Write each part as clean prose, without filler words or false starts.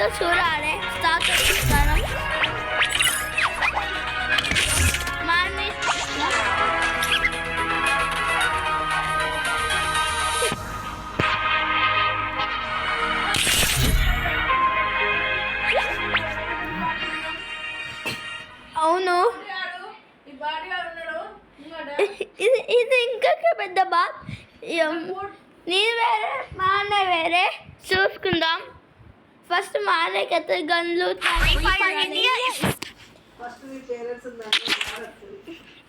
ఏమైందో చూడాలి. స్టార్ట్ చేస్తాను. అవును, ఇది ఇంకొక పెద్ద బాత్. నేను వేరే, మా అన్న వేరే. చూసుకుందాం. ఫస్ట్ మా అన్నకి అయితే గన్లు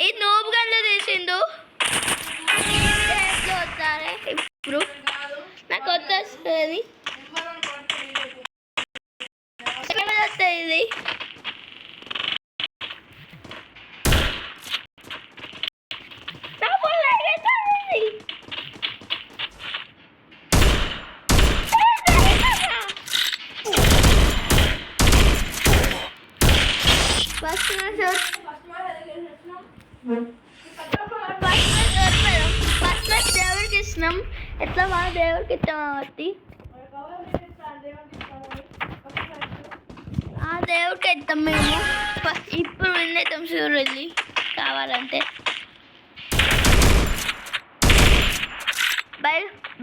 ఈ నోబు గన్లు తీసిండు. వస్తారే ఇప్పుడు నాకు వస్తుంది. ఇది దేవుడికి ఇచ్చినాం. ఎట్లా మన దేవుడికి ఇస్తాం కాబట్టి ఆ దేవుడికి ఇస్తాం మేము. ఇప్పుడు వినేతాం సూర్యుల్ని కావాలంటే.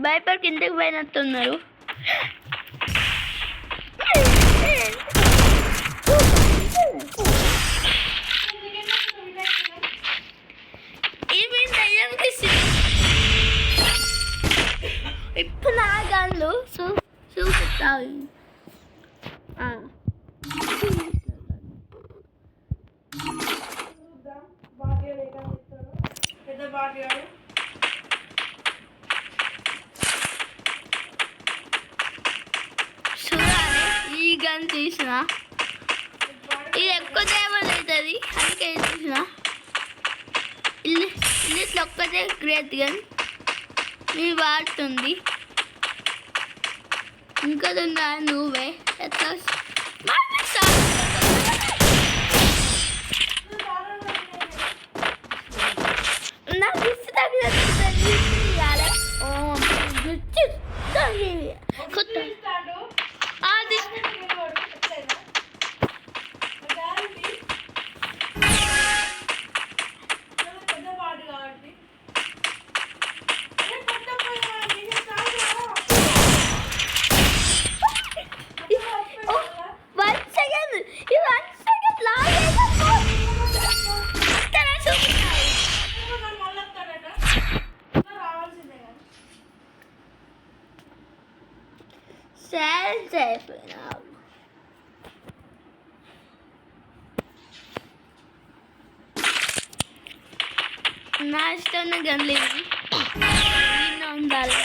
భయపడి కిందకి పోయినట్టున్నారు. ఇప్పుడు నా గన్లు చూపిస్తాయి. చూడాలి. ఈ గన్ తీసిన ఇది ఎక్కువ దేవుడు అవుతుంది, అందుకే తీసిన. ఇల్లు ఒక్కటే గ్రేట్ గన్ మీ వాడుతుంది. ఇంకా నువ్వే ఎట్లా నాకు ఇచ్చి తగ్గియాలి. నా ఇష్టం గన్లు ఉండాలి.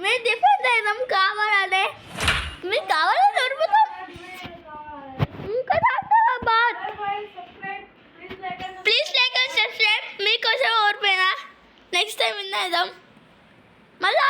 మేము డిఫెండ్ అయినాం. కావాలంటే మీకు కావాలని దొరుకుతాం. Please like and subscribe. మీకోసం ఓడిపోయినా నెక్స్ట్ టైం విన్ అవుదాం. మళ్ళీ